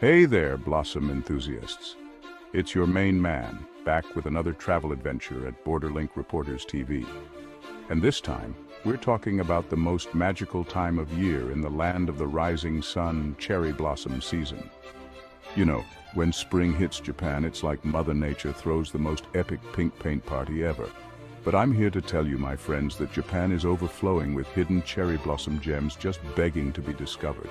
Hey there, blossom enthusiasts. It's your main man, back with another travel adventure at Borderlink Reporters TV. And this time, we're talking about the most magical time of year in the land of the rising sun, cherry blossom season. You know, when spring hits Japan, it's like Mother Nature throws the most epic pink paint party ever. But I'm here to tell you, my friends, that Japan is overflowing with hidden cherry blossom gems just begging to be discovered.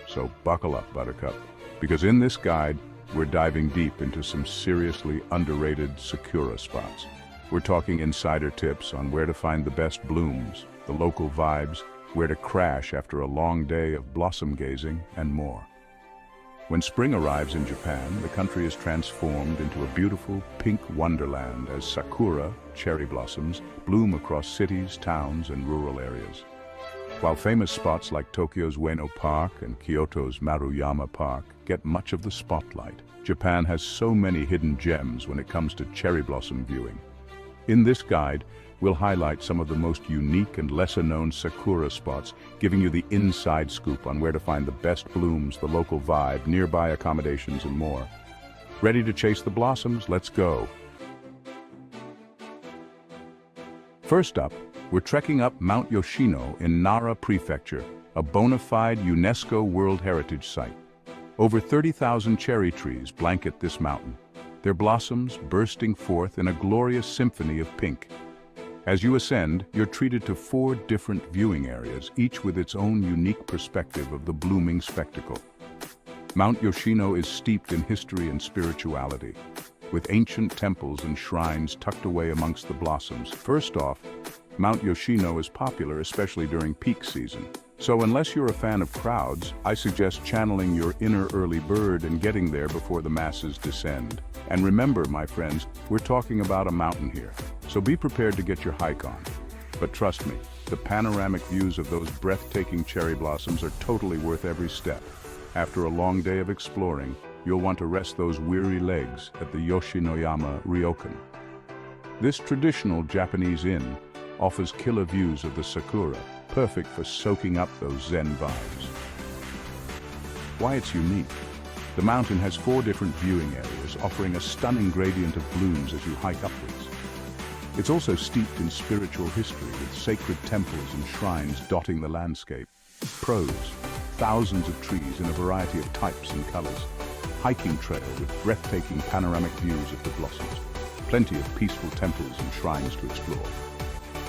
So buckle up, Buttercup, because in this guide, we're diving deep into some seriously underrated Sakura spots. We're talking insider tips on where to find the best blooms, the local vibes, where to crash after a long day of blossom gazing, and more. When spring arrives in Japan, the country is transformed into a beautiful pink wonderland as Sakura, cherry blossoms, bloom across cities, towns, and rural areas. While famous spots like Tokyo's Ueno Park and Kyoto's Maruyama Park get much of the spotlight, Japan has so many hidden gems when it comes to cherry blossom viewing. In this guide, we'll highlight some of the most unique and lesser-known Sakura spots, giving you the inside scoop on where to find the best blooms, the local vibe, nearby accommodations, and more. Ready to chase the blossoms? Let's go! First up, we're trekking up Mount Yoshino in Nara Prefecture, a bona fide UNESCO World Heritage Site. Over 30,000 cherry trees blanket this mountain, their blossoms bursting forth in a glorious symphony of pink. As you ascend, you're treated to 4 different viewing areas, each with its own unique perspective of the blooming spectacle. Mount Yoshino is steeped in history and spirituality, with ancient temples and shrines tucked away amongst the blossoms. First off, Mount Yoshino is popular, especially during peak season. So unless you're a fan of crowds, I suggest channeling your inner early bird and getting there before the masses descend. And remember, my friends, we're talking about a mountain here, so be prepared to get your hike on. But trust me, the panoramic views of those breathtaking cherry blossoms are totally worth every step. After a long day of exploring, you'll want to rest those weary legs at the Yoshinoyama Ryokan. This traditional Japanese inn offers killer views of the Sakura, perfect for soaking up those Zen vibes. Why it's unique? The mountain has 4 different viewing areas, offering a stunning gradient of blooms as you hike upwards. It's also steeped in spiritual history, with sacred temples and shrines dotting the landscape. Pros: thousands of trees in a variety of types and colors. Hiking trail with breathtaking panoramic views of the blossoms. Plenty of peaceful temples and shrines to explore.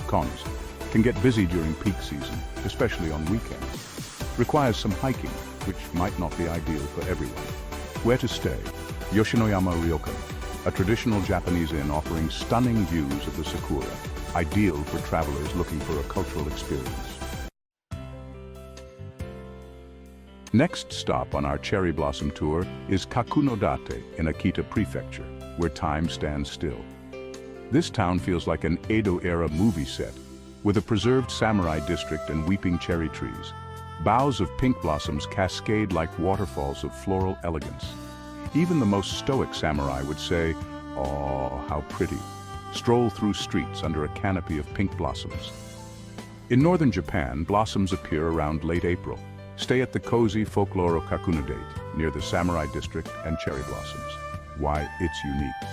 Cons: can get busy during peak season, especially on weekends. Requires some hiking, which might not be ideal for everyone. Where to stay? Yoshinoyama Ryokan, a traditional Japanese inn offering stunning views of the Sakura, ideal for travelers looking for a cultural experience. Next stop on our cherry blossom tour is Kakunodate in Akita Prefecture, where time stands still. This town feels like an Edo-era movie set, with a preserved samurai district and weeping cherry trees. Boughs of pink blossoms cascade like waterfalls of floral elegance. Even the most stoic samurai would say, "Oh, how pretty." Stroll through streets under a canopy of pink blossoms. In northern Japan, blossoms appear around late April. Stay at the cozy Folkloro Kakunodate near the samurai district and cherry blossoms. Why it's unique.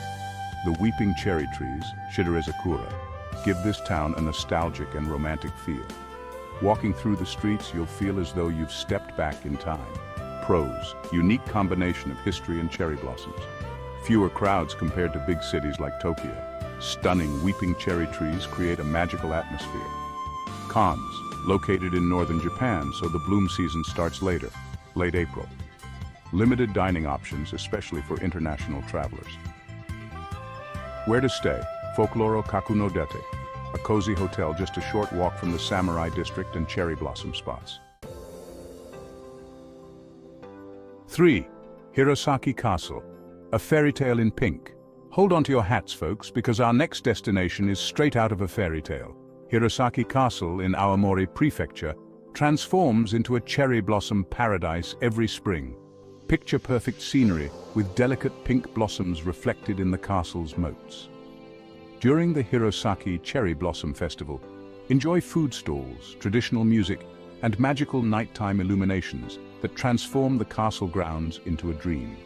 The weeping cherry trees, Shiderezakura, give this town a nostalgic and romantic feel. Walking through the streets, you'll feel as though you've stepped back in time. Pros: unique combination of history and cherry blossoms. Fewer crowds compared to big cities like Tokyo. Stunning weeping cherry trees create a magical atmosphere. Cons: located in northern Japan, so the bloom season starts later, late April. Limited dining options, especially for international travelers. Where to stay? Folkloro Kakunodate, a cozy hotel just a short walk from the samurai district and cherry blossom spots. 3. Hirosaki Castle, a fairy tale in pink. Hold on to your hats, folks, because our next destination is straight out of a fairy tale. Hirosaki Castle in Aomori Prefecture transforms into a cherry blossom paradise every spring. Picture-perfect scenery with delicate pink blossoms reflected in the castle's moats. During the Hirosaki Cherry Blossom Festival, enjoy food stalls, traditional music, and magical nighttime illuminations, that transform the castle grounds into a dream.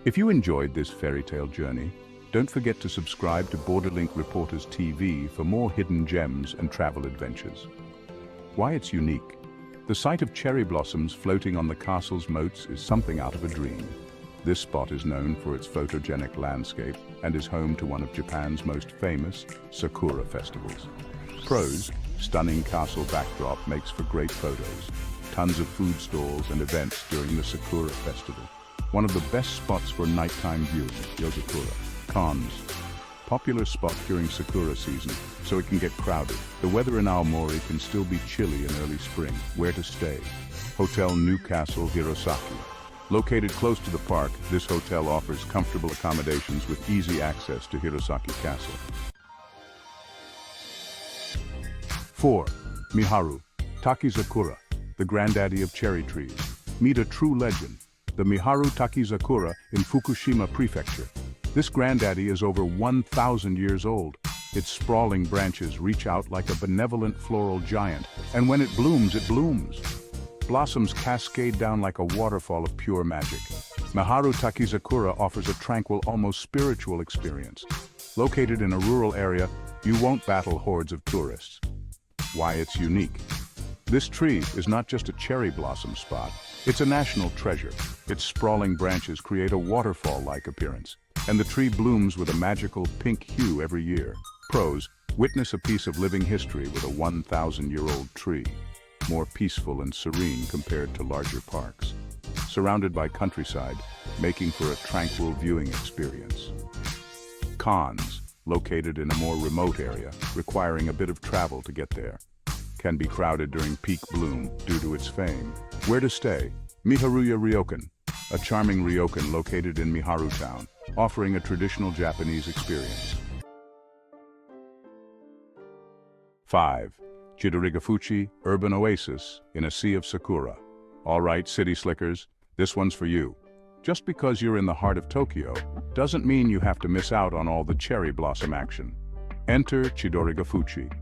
If you enjoyed this fairy tale journey, don't forget to subscribe to Borderlink Reporters TV for more hidden gems and travel adventures. Why it's unique. The sight of cherry blossoms floating on the castle's moats is something out of a dream. This spot is known for its photogenic landscape and is home to one of Japan's most famous Sakura festivals. Pros: stunning castle backdrop makes for great photos. Tons of food stalls and events during the Sakura festival. One of the best spots for nighttime viewing, Yozakura. Cons: popular spot during Sakura season, so it can get crowded. The weather in Aomori can still be chilly in early spring. Where to stay? Hotel Newcastle Hirosaki. Located close to the park, this hotel offers comfortable accommodations with easy access to Hirosaki Castle. 4. Miharu Takizakura, the granddaddy of cherry trees. Meet a true legend, the Miharu Takizakura in Fukushima Prefecture. This granddaddy is over 1,000 years old. Its sprawling branches reach out like a benevolent floral giant, and when it blooms, it blooms. Blossoms cascade down like a waterfall of pure magic. Miharu Takizakura offers a tranquil, almost spiritual experience. Located in a rural area, you won't battle hordes of tourists. Why it's unique. This tree is not just a cherry blossom spot, it's a national treasure. Its sprawling branches create a waterfall-like appearance, and the tree blooms with a magical pink hue every year. Pros: witness a piece of living history with a 1,000-year-old tree. More peaceful and serene compared to larger parks. Surrounded by countryside, making for a tranquil viewing experience. Cons: located in a more remote area, requiring a bit of travel to get there. Can be crowded during peak bloom due to its fame. Where to stay? Miharuya Ryokan, a charming ryokan located in Miharu Town, offering a traditional Japanese experience. 5. Chidorigafuchi Urban Oasis in a Sea of Sakura. Alright, city slickers, this one's for you. Just because you're in the heart of Tokyo, doesn't mean you have to miss out on all the cherry blossom action. Enter Chidorigafuchi,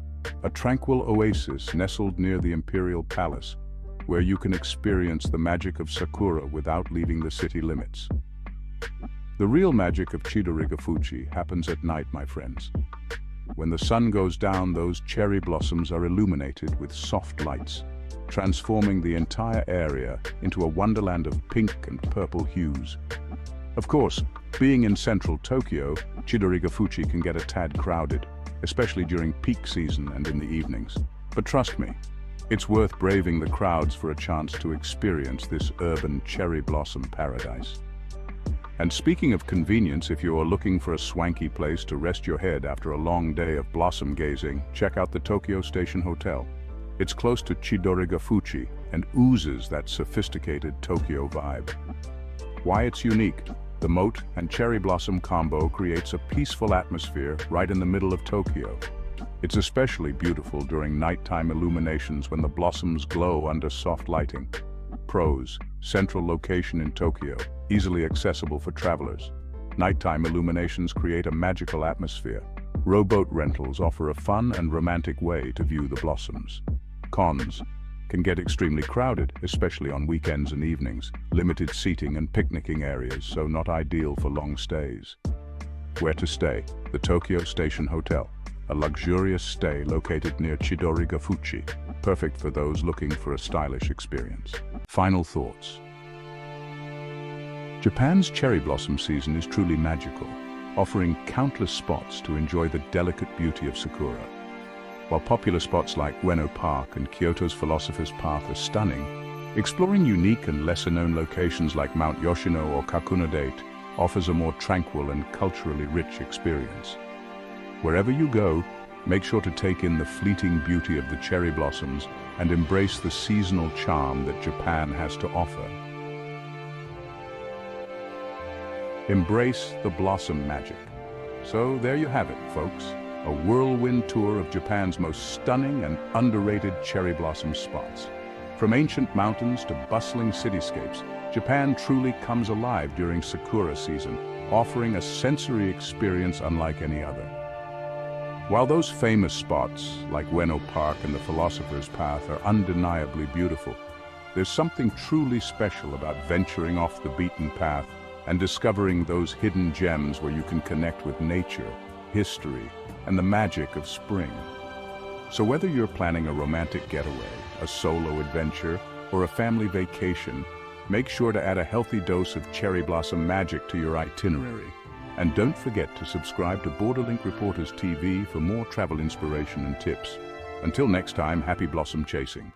a tranquil oasis nestled near the Imperial Palace, where you can experience the magic of Sakura without leaving the city limits. The real magic of Chidorigafuchi happens at night, my friends. When the sun goes down, those cherry blossoms are illuminated with soft lights, transforming the entire area into a wonderland of pink and purple hues. Of course, being in central Tokyo, Chidorigafuchi can get a tad crowded, especially during peak season and in the evenings. But trust me, it's worth braving the crowds for a chance to experience this urban cherry blossom paradise. And speaking of convenience, if you are looking for a swanky place to rest your head after a long day of blossom gazing, check out the Tokyo Station Hotel. It's close to Chidorigafuchi and oozes that sophisticated Tokyo vibe. Why it's unique. The moat and cherry blossom combo creates a peaceful atmosphere right in the middle of Tokyo. It's especially beautiful during nighttime illuminations when the blossoms glow under soft lighting. Pros: central location in Tokyo, easily accessible for travelers. Nighttime illuminations create a magical atmosphere. Rowboat rentals offer a fun and romantic way to view the blossoms. Cons: can get extremely crowded, especially on weekends and evenings. Limited seating and picnicking areas, so not ideal for long stays. Where to stay? The Tokyo Station Hotel, a luxurious stay located near Chidorigafuchi, perfect for those looking for a stylish experience. Final thoughts. Japan's cherry blossom season is truly magical, offering countless spots to enjoy the delicate beauty of Sakura. While popular spots like Ueno Park and Kyoto's Philosopher's Path are stunning, exploring unique and lesser-known locations like Mount Yoshino or Kakunodate offers a more tranquil and culturally rich experience. Wherever you go, make sure to take in the fleeting beauty of the cherry blossoms and embrace the seasonal charm that Japan has to offer. Embrace the blossom magic. So there you have it, folks. A whirlwind tour of Japan's most stunning and underrated cherry blossom spots. From ancient mountains to bustling cityscapes, Japan truly comes alive during Sakura season, offering a sensory experience unlike any other. While those famous spots, like Ueno Park and the Philosopher's Path, are undeniably beautiful, There's something truly special about venturing off the beaten path and discovering those hidden gems where you can connect with nature, history, and the magic of spring. So whether you're planning a romantic getaway, a solo adventure, or a family vacation, make sure to add a healthy dose of cherry blossom magic to your itinerary. And don't forget to subscribe to Borderlink Reporters TV for more travel inspiration and tips. Until next time, happy blossom chasing.